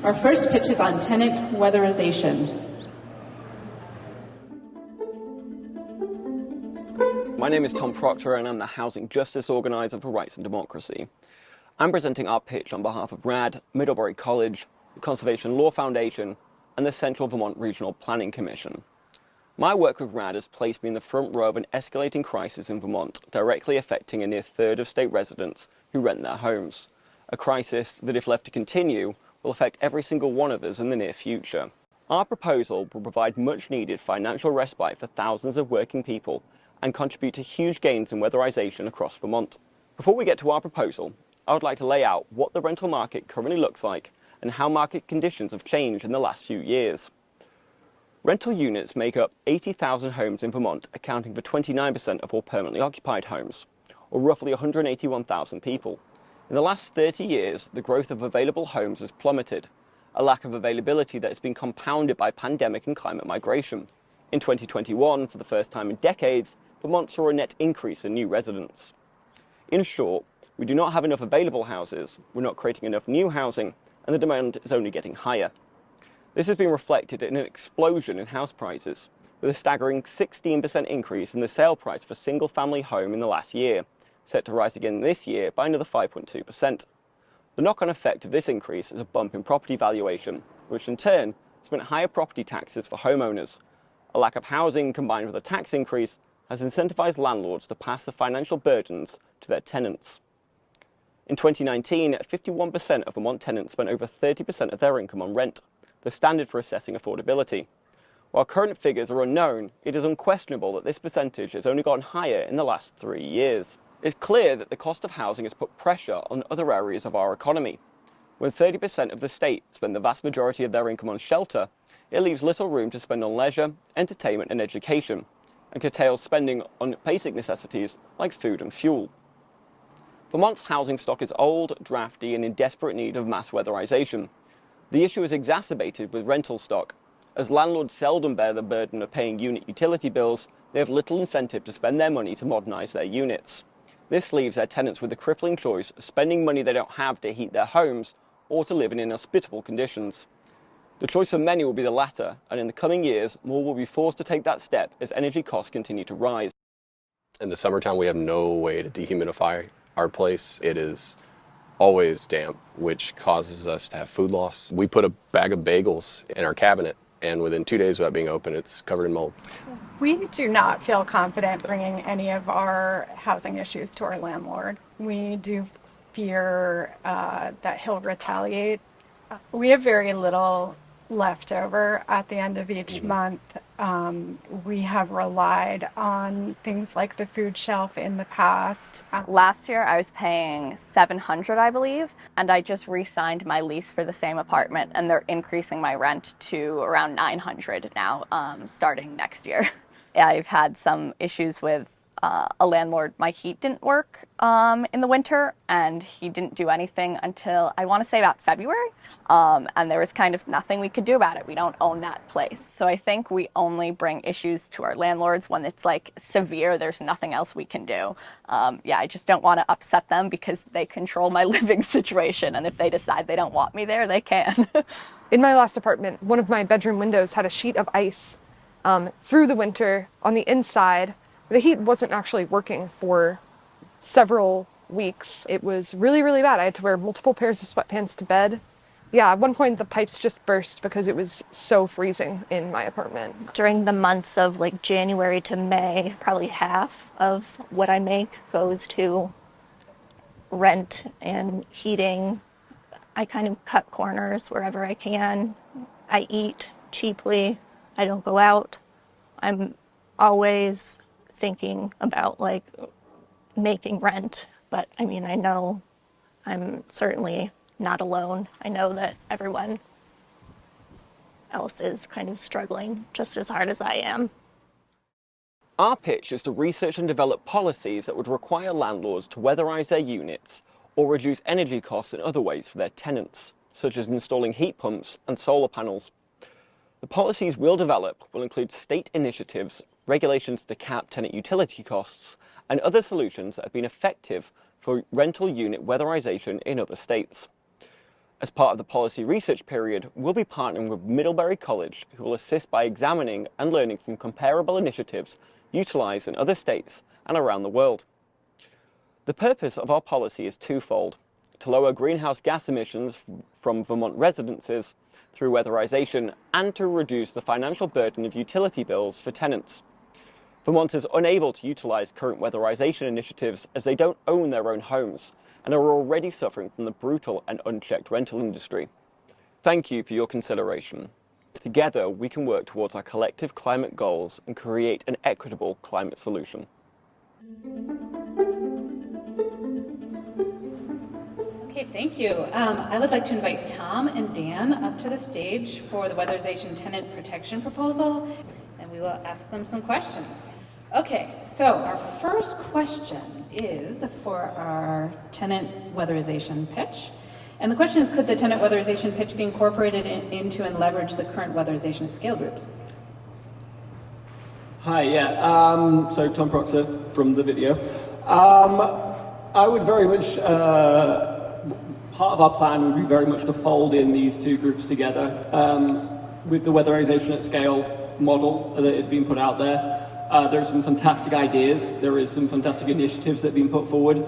Our first pitch is on tenant weatherization. My name is Tom Proctor and I'm the Housing Justice Organiser for Rights and Democracy. I'm presenting our pitch on behalf of RAD, Middlebury College, the Conservation Law Foundation and the Central Vermont Regional Planning Commission. My work with RAD has placed me in the front row of an escalating crisis in Vermont, directly affecting a near third of state residents who rent their homes. A crisis that, if left to continue, will affect every single one of us in the near future. Our proposal will provide much needed financial respite for thousands of working people and contribute to huge gains in weatherization across Vermont. Before we get to our proposal, I would like to lay out what the rental market currently looks like and how market conditions have changed in the last few years. Rental units make up 80,000 homes in Vermont, accounting for 29% of all permanently occupied homes, or roughly 181,000 people. In the last 30 years, the growth of available homes has plummeted, a lack of availability that has been compounded by pandemic and climate migration. In 2021, for the first time in decades, Vermont saw a net increase in new residents. In short, we do not have enough available houses, we're not creating enough new housing, and the demand is only getting higher. This has been reflected in an explosion in house prices, with a staggering 16% increase in the sale price for a single-family home in the last year, set to rise again this year by another 5.2%. The knock-on effect of this increase is a bump in property valuation, which in turn has meant higher property taxes for homeowners. A lack of housing combined with a tax increase has incentivized landlords to pass the financial burdens to their tenants. In 2019, 51% of Vermont tenants spent over 30% of their income on rent, the standard for assessing affordability. While current figures are unknown, it is unquestionable that this percentage has only gone higher in the last 3 years. It's clear that the cost of housing has put pressure on other areas of our economy. When 30% of the state spend the vast majority of their income on shelter, it leaves little room to spend on leisure, entertainment and education, and curtails spending on basic necessities like food and fuel. Vermont's housing stock is old, drafty and in desperate need of mass weatherization. The issue is exacerbated with rental stock. As landlords seldom bear the burden of paying unit utility bills, they have little incentive to spend their money to modernize their units. This leaves their tenants with the crippling choice of spending money they don't have to heat their homes or to live in inhospitable conditions. The choice for many will be the latter, and in the coming years, more will be forced to take that step as energy costs continue to rise. In the summertime, we have no way to dehumidify our place. It is always damp, which causes us to have food loss. We put a bag of bagels in our cabinet, and within 2 days without being open, it's covered in mold. We do not feel confident bringing any of our housing issues to our landlord. We do fear that he'll retaliate. We have very little left over at the end of each month. We have relied on things like the food shelf in the past. Last year I was paying $700, I believe, and I just re-signed my lease for the same apartment, and they're increasing my rent to around $900 now, starting next year. I've had some issues with a landlord. My heat didn't work in the winter, and he didn't do anything until, I want to say, about February, and there was kind of nothing we could do about it. We don't own that place. So I think we only bring issues to our landlords when it's like severe, there's nothing else we can do. I just don't want to upset them because they control my living situation, and if they decide they don't want me there, they can. In my last apartment, one of my bedroom windows had a sheet of ice through the winter on the inside. The heat wasn't actually working for several weeks. It was really, really bad. I had to wear multiple pairs of sweatpants to bed. Yeah, at one point the pipes just burst because it was so freezing in my apartment. During the months of like January to May, probably half of what I make goes to rent and heating. I kind of cut corners wherever I can. I eat cheaply. I don't go out. I'm always thinking about like making rent, but I mean, I know I'm certainly not alone. I know that everyone else is kind of struggling just as hard as I am. Our pitch is to research and develop policies that would require landlords to weatherize their units or reduce energy costs in other ways for their tenants, such as installing heat pumps and solar panels. The policies we'll develop will include state initiatives, regulations to cap tenant utility costs, and other solutions that have been effective for rental unit weatherization in other states. As part of the policy research period, we'll be partnering with Middlebury College, who will assist by examining and learning from comparable initiatives utilised in other states and around the world. The purpose of our policy is twofold: to lower greenhouse gas emissions from Vermont residences through weatherization and to reduce the financial burden of utility bills for tenants. Vermont is unable to utilise current weatherization initiatives as they don't own their own homes and are already suffering from the brutal and unchecked rental industry. Thank you for your consideration. Together, we can work towards our collective climate goals and create an equitable climate solution. Okay, thank you. I would like to invite Tom and Dan up to the stage for the Weatherization Tenant Protection Proposal, and we will ask them some questions. Okay, so our first question is for our tenant weatherization pitch. And the question is, could the tenant weatherization pitch be incorporated into and leverage the current weatherization at scale group? Hi, so Tom Proctor from the video. I would very much, part of our plan would be very much to fold in these two groups together with the weatherization at scale model that is being put out there. There are some fantastic ideas, there is some fantastic initiatives that have been put forward,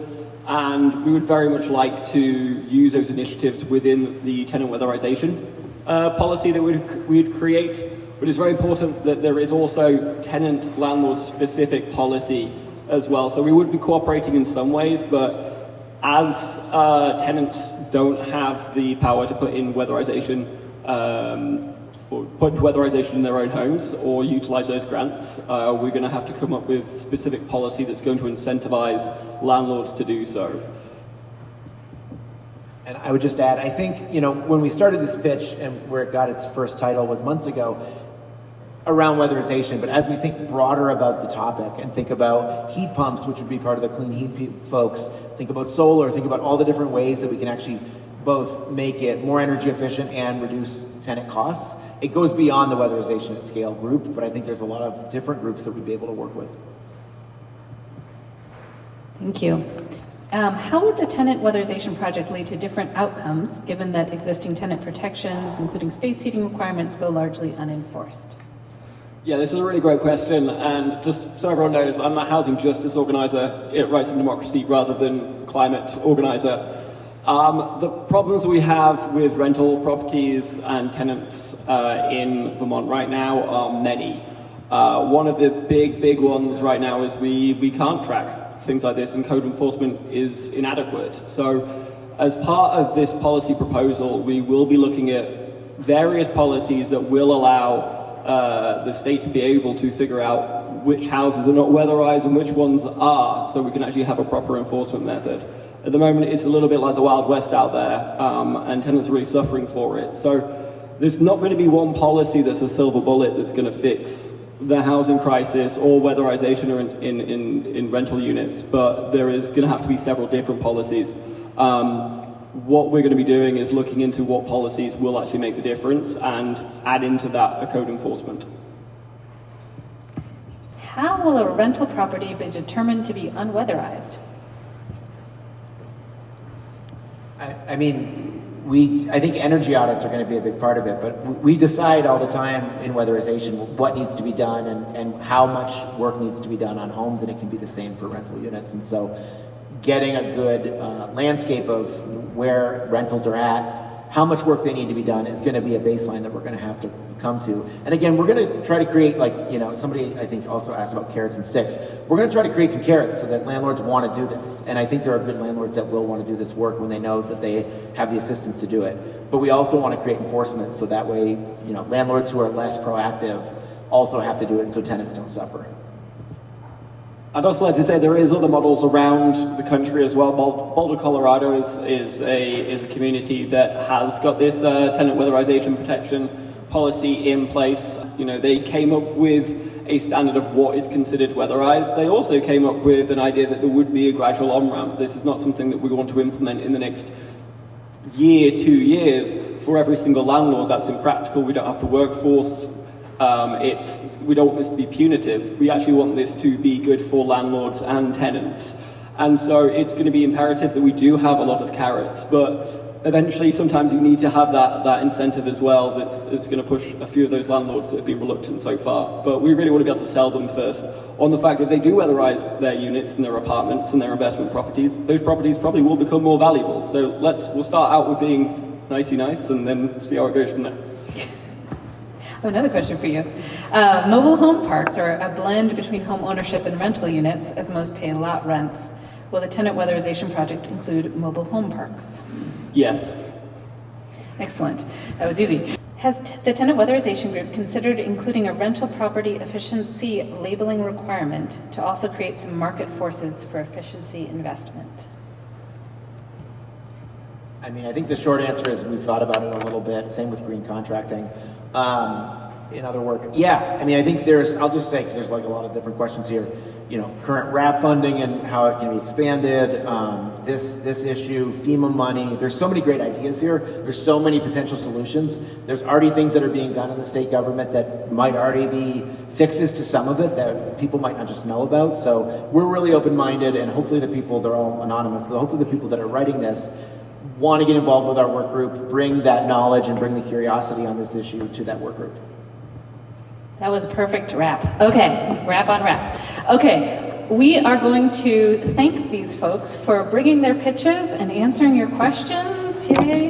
and we would very much like to use those initiatives within the tenant weatherization policy that we'd create. But it's very important that there is also tenant landlord specific policy as well. So we would be cooperating in some ways, but as tenants don't have the power to put in weatherization or put weatherization in their own homes or utilize those grants, we're going to have to come up with specific policy that's going to incentivize landlords to do so. And I would just add, I think, when we started this pitch and where it got its first title was months ago around weatherization, but as we think broader about the topic and think about heat pumps, which would be part of the clean heat folks, think about solar, think about all the different ways that we can actually both make it more energy efficient and reduce tenant costs. It goes beyond the weatherization at scale group, but I think there's a lot of different groups that we'd be able to work with. Thank you. How would the tenant weatherization project lead to different outcomes, given that existing tenant protections, including space heating requirements, go largely unenforced? Yeah, this is a really great question, and just so everyone knows, I'm a housing justice organizer at Rights and Democracy rather than climate organizer. The problems we have with rental properties and tenants in Vermont right now are many. One of the big ones right now is we can't track things like this, and code enforcement is inadequate. So as part of this policy proposal, we will be looking at various policies that will allow the state to be able to figure out which houses are not weatherized and which ones are, so we can actually have a proper enforcement method. At the moment, it's a little bit like the Wild West out there, and tenants are really suffering for it. So there's not going to be one policy that's a silver bullet that's going to fix the housing crisis or weatherization or in rental units, but there is going to have to be several different policies. What we're going to be doing is looking into what policies will actually make the difference and add into that a code enforcement. How will a rental property be determined to be unweatherized? I think energy audits are going to be a big part of it, but we decide all the time in weatherization what needs to be done and how much work needs to be done on homes, and it can be the same for rental units. And so getting a good landscape of where rentals are at, how much work they need to be done is going to be a baseline that we're going to have to come to. And again, we're going to try to create, somebody I think also asked about carrots and sticks. We're going to try to create some carrots so that landlords want to do this. And I think there are good landlords that will want to do this work when they know that they have the assistance to do it. But we also want to create enforcement so that way, landlords who are less proactive also have to do it so tenants don't suffer. I'd also like to say there is other models around the country as well. Boulder, Colorado is a community that has got this tenant weatherization protection policy in place. They came up with a standard of what is considered weatherized. They also came up with an idea that there would be a gradual on-ramp. This is not something that we want to implement in the next year, 2 years for every single landlord. That's impractical. We don't have the workforce. We don't want this to be punitive. We actually want this to be good for landlords and tenants. And so it's going to be imperative that we do have a lot of carrots, but eventually, sometimes you need to have that incentive as well that's going to push a few of those landlords that have been reluctant so far. But we really want to be able to sell them first on the fact that if they do weatherize their units and their apartments and their investment properties, those properties probably will become more valuable. So we'll start out with being nicey nice and then see how it goes from there. I have another question for you. Mobile home parks are a blend between home ownership and rental units, as most pay lot rents. Will the tenant weatherization project include mobile home parks? Yes. Excellent. That was easy. Has the tenant weatherization group considered including a rental property efficiency labeling requirement to also create some market forces for efficiency investment? I mean, I think the short answer is we've thought about it a little bit. Same with green contracting. In other work, yeah. I mean, I think I'll just say, because there's like a lot of different questions here. You know, current RAP funding and how it can be expanded. This issue, FEMA money. There's so many great ideas here. There's so many potential solutions. There's already things that are being done in the state government that might already be fixes to some of it that people might not just know about. So we're really open-minded, and hopefully they're all anonymous, but hopefully the people that are writing this want to get involved with our work group, bring that knowledge and bring the curiosity on this issue to that work group. That was a perfect wrap. Okay, wrap on wrap. Okay, we are going to thank these folks for bringing their pitches and answering your questions. Yay.